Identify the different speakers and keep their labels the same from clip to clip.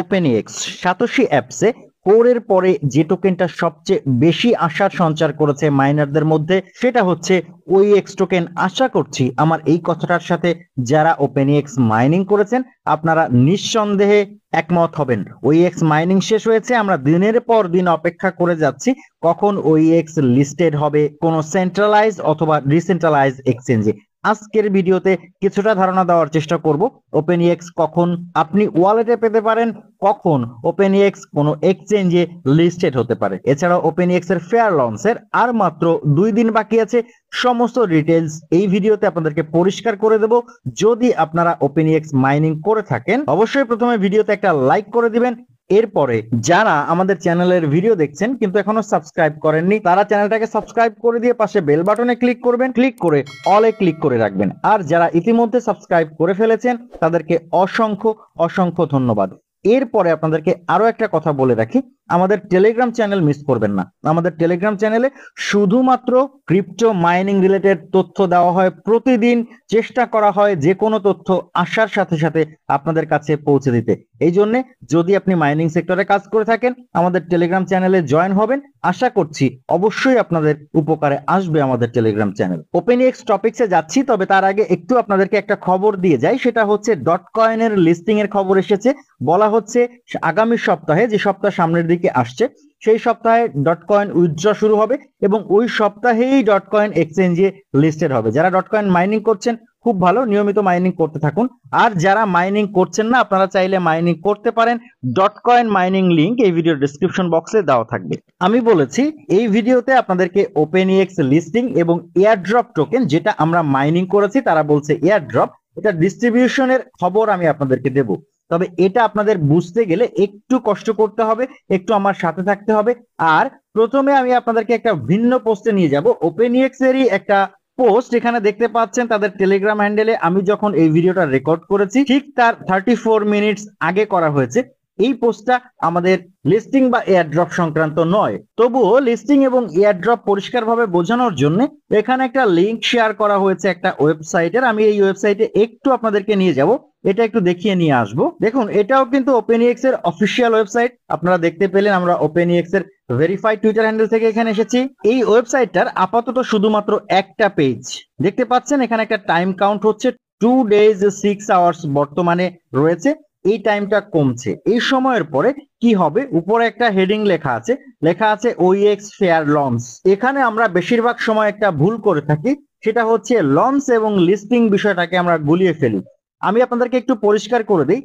Speaker 1: ওপেনএক্স satoshi অ্যাপসে কোরের পরে যে টোকেনটা সবচেয়ে বেশি আশার সঞ্চার করেছে মাইনারদের মধ্যে সেটা হচ্ছে ওইএক্স টোকেন। আশা করছি আমার এই কথাটার সাথে যারা ওপেনএক্স মাইনিং করেছেন আপনারা নিঃসন্দেহে একমত হবেন। ওইএক্স মাইনিং শেষ হয়েছে, আমরা দিনের পর দিন অপেক্ষা করে যাচ্ছি কখন ওইএক্স লিস্টেড হবে কোনো সেন্ট্রালাইজ অথবা ডিসেন্ট্রালাইজ এক্সচেঞ্জে। আজকের ভিডিওতে কিছুটা ধারণা দেওয়ার চেষ্টা করব ওপেনএক্স কখন আপনি ওয়ালেটে পেতে পারেন, কখন ওপেনএক্স কোনো এক্সচেঞ্জে লিস্টেড হতে পারে। এছাড়াও ওপেনএক্স এর ফেয়ার লঞ্চের আর মাত্র 2 দিন বাকি আছে। সমস্ত ডিটেলস এই ভিডিওতে আপনাদেরকে পরিষ্কার করে দেব। যদি আপনারা ওপেনএক্স মাইনিং করে থাকেন অবশ্যই প্রথমে ভিডিওতে একটা লাইক করে দিবেন। এরপরে যারা আমাদের চ্যানেলের ভিডিও দেখছেন কিন্তু এখনো সাবস্ক্রাইব করেননি তারা চ্যানেলটাকে সাবস্ক্রাইব করে দিয়ে পাশে বেল বাটনে ক্লিক করবেন, ক্লিক করে অলে ক্লিক করে রাখবেন। আর যারা ইতিমধ্যে সাবস্ক্রাইব করে ফেলেছেন তাদেরকে অসংখ্য অসংখ্য ধন্যবাদ। এরপরে আপনাদেরকে আরো একটা কথা বলে রাখি, আমাদের টেলিগ্রাম চ্যানেল মিস করবেন না। আমাদের টেলিগ্রাম চ্যানেলে শুধুমাত্র ক্রিপ্টো মাইনিং রিলেটেড তথ্য দেওয়া হয় প্রতিদিন। চেষ্টা করা হয় যে কোনো তথ্য আসার সাথে সাথে আপনাদের কাছে পৌঁছে দিতে। এই জন্য যদি আপনি মাইনিং সেক্টরে কাজ করে থাকেন আমাদের টেলিগ্রাম চ্যানেলে জয়েন হবেন। আশা করছি অবশ্যই আপনাদের উপকারে আসবে আমাদের টেলিগ্রাম চ্যানেল। ওপেনএক্স টপিকসে যাচ্ছি, তবে তার আগে একটু আপনাদেরকে একটা খবর দিয়ে যাই। সেটা হচ্ছে ডট কয়েনের লিস্টিং এর খবর এসেছে। বলা হচ্ছে আগামী সপ্তাহে, যে সপ্তাহ সামনের দিকে আসছে সেই সপ্তাহে ডট কয়েন উইথড্র শুরু হবে এবং ওই সপ্তাহেই ডট কয়েন এক্সচেঞ্জে লিস্টেড হবে। যারা ডট কয়েন মাইনিং করছেন খুব ভালো, নিয়মিত মাইনিং করতে থাকুন। আর যারা মাইনিং করছেন না আপনারা চাইলে মাইনিং করতে পারেন। ডট কয়েন মাইনিং লিংক এই ভিডিওর ডেসক্রিপশন বক্সে দেওয়া থাকবে। আমি বলেছি এই ভিডিওতে আপনাদেরকে ওপেনএক্স লিস্টিং এবং এয়ারড্রপ টোকেন যেটা আমরা মাইনিং করেছি, তারা বলছে এয়ারড্রপ, এটা ডিস্ট্রিবিউশনের খবর আমি আপনাদেরকে দেব। তবে এটা আপনাদের বুঝতে গেলে একটু কষ্ট করতে হবে, একটু আমার সাথে থাকতে হবে। আর প্রথমে আমি আপনাদেরকে একটা ভিন্ন পোস্টে নিয়ে যাব। ওপেনএক্স এরই একটা পোস্ট এখানে দেখতে পাচ্ছেন তাদের টেলিগ্রাম হ্যান্ডেলে। আমি যখন এই ভিডিওটা রেকর্ড করেছি ঠিক তার 34 মিনিটস আগে করা হয়েছে। এই পোস্টটা আমাদের লিস্টিং বা এয়ারড্রপ সংক্রান্ত নয়, তবুও লিস্টিং এবং এয়ারড্রপ পরিষ্কারভাবে বোঝানোর জন্য এখানে একটা লিংক শেয়ার করা হয়েছে একটা ওয়েবসাইটের। আমি এই ওয়েবসাইটে একটু আপনাদেরকে নিয়ে যাব, এটা একটু দেখিয়ে নিয়ে আসবো। দেখুন এটাও কিন্তু ওপেনএক্স এর অফিসিয়াল ওয়েবসাইট। আপনারা দেখতে পেলেন আমরা ওপেনএক্স এর ভেরিফাইড টুইটার হ্যান্ডেল থেকে এখানে এসেছি। এই ওয়েবসাইটটার আপাতত শুধুমাত্র একটা পেজ দেখতে পাচ্ছেন। এখানে একটা টাইম কাউন্ট হচ্ছে 2 days 6 hours বর্তমানে রয়েছে। এই টাইমটা কমছে। এই সময়ের পরে কি হবে, উপরে একটা হেডিং লেখা আছে, লেখা আছে ওইএক্স ফেয়ার লঞ্চ। এখানে আমরা বেশিরভাগ সময় একটা ভুল করে থাকি, সেটা হচ্ছে লঞ্চ এবং লিস্টিং বিষয়টাকে আমরা গুলিয়ে ফেলি। আমি আপনাদেরকে একটু পরিষ্কার করে দিই,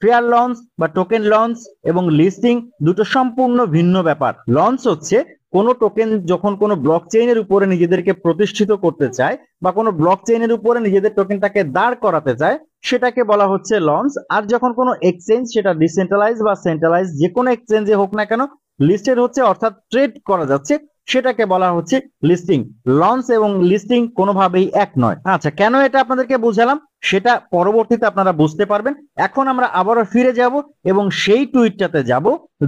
Speaker 1: ফেয়ার লঞ্চ বা টোকেন লঞ্চ এবং লিস্টিং দুটো সম্পূর্ণ ভিন্ন ব্যাপার। লঞ্চ হচ্ছে কোনো টোকেন যখন কোনো ব্লক চেইনের উপরে নিজেদেরকে প্রতিষ্ঠিত করতে চায় বা কোনো ব্লক চেইনের উপরে নিজেদের টোকেনটাকে দাঁড় করাতে চায় সেটাকে বলা হচ্ছে লঞ্চ। আর যখন কোনো এক্সচেঞ্জ, সেটা ডিসেন্ট্রালাইজ বা সেন্ট্রালাইজ যে কোনো এক্সচেঞ্জে হোক না কেন, লিস্টেড হচ্ছে অর্থাৎ ট্রেড করা যাচ্ছে, সেটাকে বলা হচ্ছে লিস্টিং। লঞ্চ এবং লিস্টিং কোনোভাবেই এক নয়। আচ্ছা, কেন এটা আপনাদেরকে বুঝালাম সেটা পরবর্তীতে আপনারা বুঝতে পারবেন। এখন আমরা আবারও ফিরে যাব এবং সেই টুইটটাতে যাব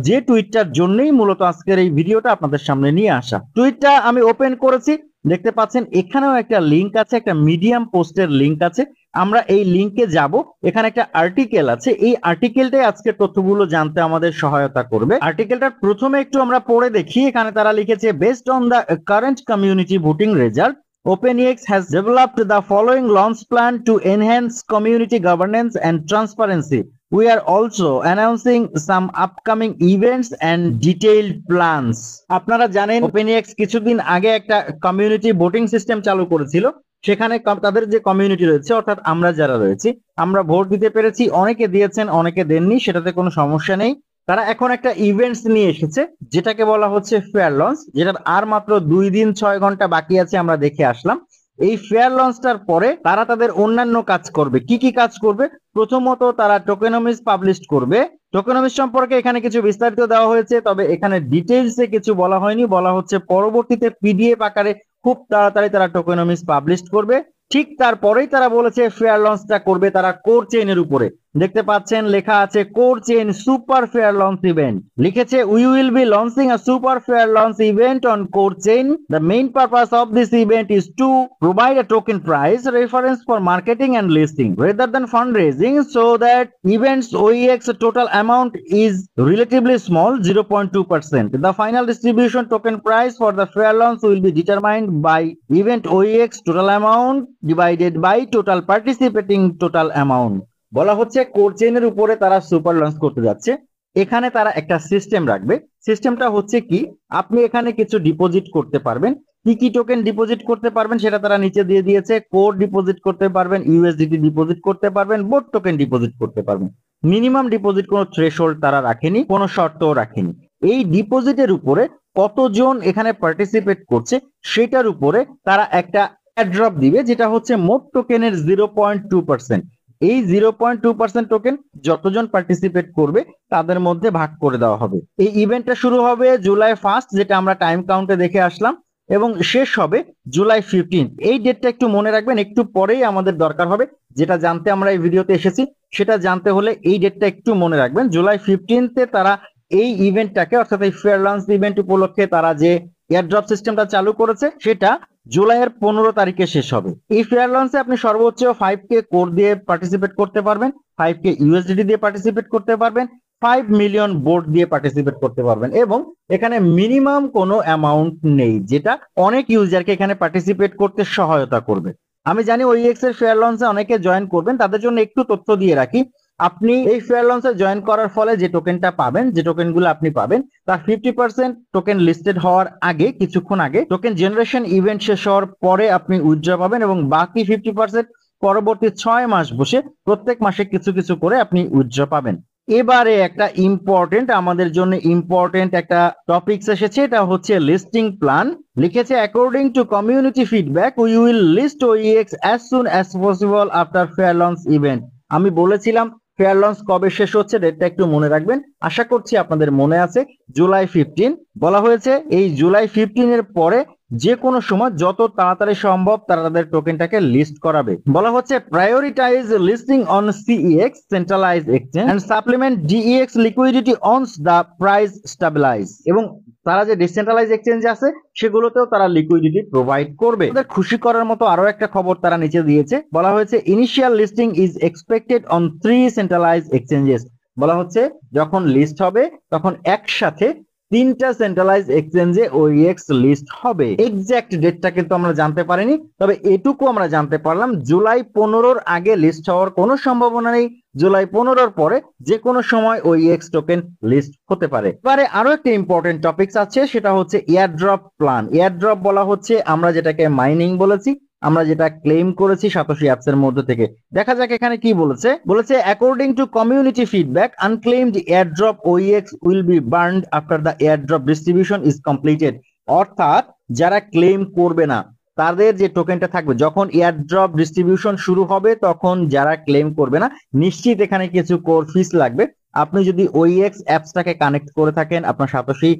Speaker 1: যে টুইটটার জন্যই মূলত আজকের এই ভিডিওটা আপনাদের সামনে নিয়ে আসা। টুইটটা আমি ওপেন করেছি, দেখতে পাচ্ছেন এখানেও একটা লিংক আছে, একটা মিডিয়াম পোস্টের লিংক আছে। আমরা এই লিংকে যাব, এখানে একটা আর্টিকেল আছে। এই আর্টিকেলটাই আজকের তথ্যগুলো জানতে আমাদের সহায়তা করবে। আর্টিকেলটার প্রথমে একটু আমরা পড়ে দেখি। এখানে তারা লিখেছে, based on the current community voting result, OpenX has developed the following launch plan to enhance community governance and transparency. We are also announcing some upcoming events and detailed plans. আপনারা জানেন OpenX কিছুদিন আগে একটা community voting system চালু করেছিল। সেখানে তাদের যে কমিউনিটি রয়েছে অর্থাৎ আমরা যারা রয়েছি আমরা ভোট দিতে পেরেছি। অনেকে দিয়েছেন অনেকে দেননি, সেটাতে কোনো সমস্যা নেই। তারা এখন একটা ইভেন্টস নিয়ে এসেছে যেটাকে বলা হচ্ছে ফেয়ার লঞ্চ, যেটার আর মাত্র 2 দিন 6 ঘন্টা বাকি আছে। আমরা দেখে আসলাম এই ফেয়ার লঞ্চটার পরে তারা তাদের অন্যান্য কাজ করবে। কি কি কাজ করবে? প্রথমত তারা টোকেনমিজ পাবলিশ করবে। টোকেনমিজ সম্পর্কে এখানে কিছু বিস্তারিত দেওয়া হয়েছে, তবে এখানে ডিটেইলসে কিছু বলা হয়নি। বলা হচ্ছে পরবর্তীতে পিডিএফ আকারে খুব তাড়াতাড়ি তারা টোকেনমিজ পাবলিশ করবে। ঠিক তারপরেই তারা বলেছে ফেয়ার লঞ্চটা করবে তারা কোর চেইনের উপরে। দেখতে পাচ্ছেন লেখা আছে Core Chain super fair launch event, লিখেছে we will be launching a super fair launch event on Core Chain. The main purpose of this event is to provide a token price reference for marketing and listing rather than fundraising, so that events OEX total amount is relatively small, 0.2%. The final distribution token price for the fair launch will be determined by event OEX total amount divided by total participating total amount. বলা হচ্ছে core চেইনের উপরে তারা super launch করতে যাচ্ছে। এখানে তারা একটা system রাখবে। সিস্টেমটা হচ্ছে কি, আপনি এখানে কিছু ডিপোজিট করতে পারবেন। কি কি টোকেন ডিপোজিট করতে পারবেন সেটা তারা নিচে দিয়ে দিয়েছে। কোর ডিপোজিট করতে পারবেন, ইউএসডিটি ডিপোজিট করতে পারবেন, বোট টোকেন ডিপোজিট করতে পারবেন। মিনিমাম ডিপোজিট কোনো থ্রেশহোল্ড তারা রাখেনি, কোনো শর্তও রাখেনি। এই ডিপোজিটের উপরে কতজন এখানে পার্টিসিপেট করছে সেটার উপরে তারা একটা অ্যাড্রপ দিবে, যেটা হচ্ছে মোট টোকেনের 0.2%। এই 0.2% টোকেন যতজন পার্টিসিপেট করবে তাদের মধ্যে ভাগ করে দেওয়া হবে। এই ইভেন্টটা শুরু হবে জুলাই 1, যেটা আমরা টাইম কাউন্টে দেখে আসলাম, এবং শেষ হবে জুলাই 15। এই ডেটটা একটু মনে রাখবেন, একটু পরেই আমাদের দরকার হবে। যেটা জানতে আমরা এই ভিডিওতে এসেছি সেটা জানতে হলে এই ডেটটা একটু মনে রাখবেন। জুলাই 15-তে তারা এই ইভেন্টটাকে, অর্থাৎ এই ফেয়ার লঞ্চ ইভেন্ট উপলক্ষে তারা যে এয়ারড্রপ সিস্টেমটা চালু করেছে সেটা জুলাইয়ের 15 তারিখে শেষ হবে। এই ফেয়ার লঞ্চে আপনি সর্বোচ্চ 5K কোর দিয়ে পার্টিসিপেট করতে পারবেন, 5K ইউএসডিটি দিয়ে পার্টিসিপেট করতে পারবেন, 5 মিলিয়ন বোট দিয়ে পার্টিসিপেট করতে পারবেন, এবং এখানে মিনিমাম কোনো অ্যামাউন্ট নেই, যেটা অনেক ইউজারকে এখানে পার্টিসিপেট করতে সহায়তা করবে। আমি জানি OEX এর ফেয়ার লঞ্চে অনেকে জয়েন করবেন, তাদের জন্য একটু তথ্য দিয়ে রাখি। আপনি এই ফেয়ার লঞ্চে জয়েন করার ফলে যে টোকেনটা পাবেন, যে টোকেনগুলো আপনি পাবেন, তার 50% টোকেন লিস্টেড হওয়ার আগে, কিছুক্ষণ আগে, টোকেন জেনারেশন ইভেন্ট শেষ হওয়ার পরে আপনি উইথড্র পাবেন, এবং বাকি 50% পরবর্তী 6 মাস বসে প্রত্যেক মাসে কিছু কিছু করে আপনি উইথড্র পাবেন। এবারে একটা ইম্পর্টেন্ট, আমাদের জন্য ইম্পর্টেন্ট একটা টপিকস এসেছে, এটা হচ্ছে লিস্টিং প্ল্যান। লিখেছে according to community feedback we will list OEX as soon as possible after fair launch event. আমি বলেছিলাম ফেয়ার লঞ্চ কবে শেষ হচ্ছে, ডেটটা একটু মনে রাখবেন। আশা করছি আপনাদের মনে আছে, জুলাই 15 বলা হয়েছে। এই জুলাই 15 এর পরে যে কোনো সময় যত তাড়াতাড়ি সম্ভব তারা তাদের টোকেনটাকে লিস্ট করাবে। বলা হচ্ছে prioritize listing on CEX centralize exchange and supplement DEX liquidity অনস দ্য প্রাইস স্টেবিলাইজ। এবং তারা যে ডিসেন্ট্রালাইজ এক্সচেঞ্জ আছে সেগুলোতেও তারা লিকুইডিটি প্রোভাইড করবে। তাদের খুশি করার মতো আরো একটা খবর তারা নিচে দিয়েছে। বলা হয়েছে initial listing is expected on 3 centralise exchanges. বলা হচ্ছে যখন লিস্ট হবে তখন একসাথে 3টা সেন্ট্রালাইজ এক্সচেঞ্জে OEX লিস্ট হবে। এক্সাক্ট ডেটটা কিন্তু আমরা জানতে পারিনি, তবে এটুকু আমরা জানতে পারলাম জুলাই 15-র আগে লিস্ট হওয়ার কোনো সম্ভাবনা নেই। জুলাই 15-র পরে যে কোনো সময় OEX টোকেন লিস্ট হতে পারে। এবারে আরো একটা ইম্পর্টেন্ট টপিকস আছে, সেটা হচ্ছে এয়ারড্রপ প্ল্যান। এয়ারড্রপ বলা হচ্ছে আমরা যেটাকে মাইনিং বলেছি, আমরা যেটা ক্লেম করেছি সাতোশি অ্যাপস এর মধ্যে থেকে। দেখা যাক এখানে কি বলেছে। বলেছে according to community feedback unclaimed airdrop OEX will be burned after the airdrop distribution is completed. অর্থাৎ যারা ক্লেম করবে না তাদের যে টোকেনটা থাকবে, যখন এয়ারড্রপ ডিস্ট্রিবিউশন শুরু হবে তখন যারা ক্লেম করবে না, নিশ্চিত এখানে কিছু কোর ফিস লাগবে। আপনি যদি OEX অ্যাপসটাকে কানেক্ট করে থাকেন আপনার সাতোশি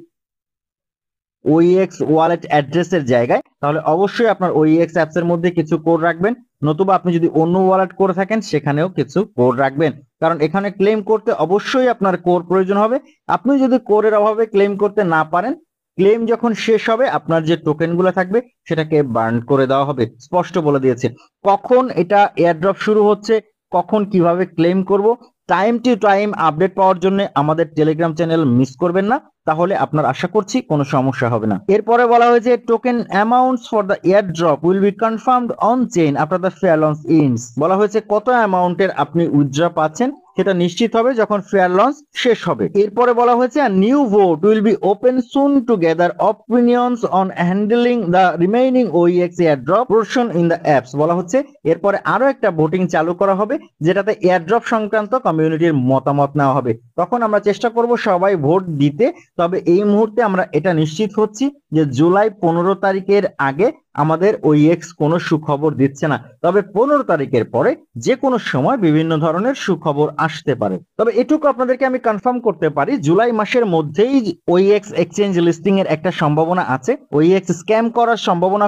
Speaker 1: OEX ওয়ালেট অ্যাড্রেসের জায়গায়, তাহলে অবশ্যই আপনার OEX অ্যাপস এর মধ্যে কিছু কোড রাখবেন, নতুবা আপনি যদি অন্য ওয়ালেট করে থাকেন সেখানেও কিছু কোড রাখবেন, কারণ এখানে ক্লেম করতে অবশ্যই আপনার কোর প্রয়োজন হবে। আপনি যদি কোরের অভাবে ক্লেম করতে না পারেন, ক্লেম যখন শেষ হবে আপনার যে টোকেনগুলো থাকবে সেটাকে বার্ন করে দেওয়া হবে। স্পষ্ট বলে দিয়েছে কখন এটা এয়ারড্রপ শুরু হচ্ছে, কখন কিভাবে ক্লেম করব। টাইম টু টাইম আপডেট পাওয়ার জন্য আমাদের টেলিগ্রাম চ্যানেল মিস করবেন না, তাহলে আপনার আশা করছি কোনো সমস্যা হবে না। এরপরে বলা হয়েছে token amounts for the airdrop will be confirmed on chain after the fair launch ends. বলা হয়েছে কত অ্যামাউন্টের আপনি উইথড্র পাচ্ছেন সেটা নিশ্চিত হবে যখন ফেয়ার লঞ্চ শেষ হবে। এরপরে বলা হয়েছে new vote will be open soon two gather অপিনিয়নস on handling the remaining OEX airdrop portion in the apps. বলা হচ্ছে এরপরে আরো একটা ভোটিং চালু করা হবে, যেটাতে এয়ারড্রপ সংক্রান্ত কমিউনিটির মতামত নেওয়া হবে। তখন আমরা চেষ্টা করব সবাই ভোট দিতে, তবে এই মুহূর্তে আমরা এটা নিশ্চিত হচ্ছি যে জুলাই 15 তারিখের আগে আমাদের ওইএক্স কোনো সুখবর দিচ্ছে না। তবে 15 তারিখের পরে যে কোনো সময় বিভিন্ন ধরনের সুখবর আসতে পারে। তবে এটুকু আপনাদেরকে আমি কনফার্ম করতে পারি, জুলাই মাসের মধ্যেই ওইএক্স এক্সচেঞ্জ লিস্টিং এর একটা সম্ভাবনা আছে। ওইএক্স স্ক্যাম করার সম্ভাবনা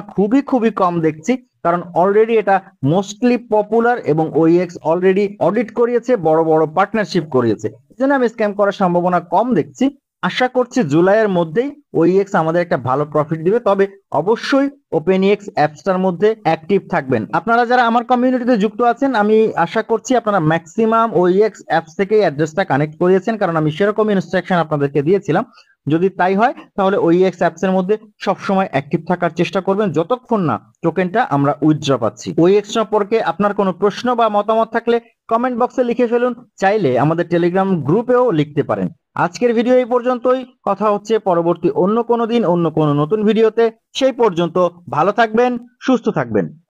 Speaker 1: খুবই কম দেখছি, কারণ অলরেডি এটা মোস্টলি পপুলার এবং ওইএক্স অলরেডি অডিট করিয়েছে, বড় বড় পার্টনারশিপ করিয়েছে। এজন্য আমি স্ক্যাম করার সম্ভাবনা কম দেখছি। আশা করছি জুলাইয়ের মধ্যেই ওইএক্স আমাদের একটা ভালো প্রফিট দিবে। তবে অবশ্যই ওপেনএক্স অ্যাপসটার মধ্যে অ্যাক্টিভ থাকবেন। আপনারা যারা আমার কমিউনিটিতে যুক্ত আছেন, আমি আশা করছি আপনারা ম্যাক্সিমাম ওইএক্স অ্যাপস থেকে অ্যাড্রেসটা কানেক্ট করিয়েছেন, কারণ আমি সেরকম ইনস্ট্রাকশন আপনাদেরকে দিয়েছিলাম। যদি তাই হয় তাহলে ওইএক্স অ্যাপস এর মধ্যে সবসময় অ্যাক্টিভ থাকার চেষ্টা করবেন যতক্ষণ না টোকেনটা আমরা উইথড্র পাচ্ছি। ওইএক্স সম্পর্কে আপনার কোনো প্রশ্ন বা মতামত থাকলে কমেন্ট বক্সে লিখে ফেলুন, চাইলে আমাদের টেলিগ্রাম গ্রুপেও লিখতে পারেন। আজকের ভিডিও এই পর্যন্তই, কথা হচ্ছে পরবর্তী অন্য কোনো দিন অন্য কোনো নতুন ভিডিওতে। সেই পর্যন্ত ভালো থাকবেন, সুস্থ থাকবেন।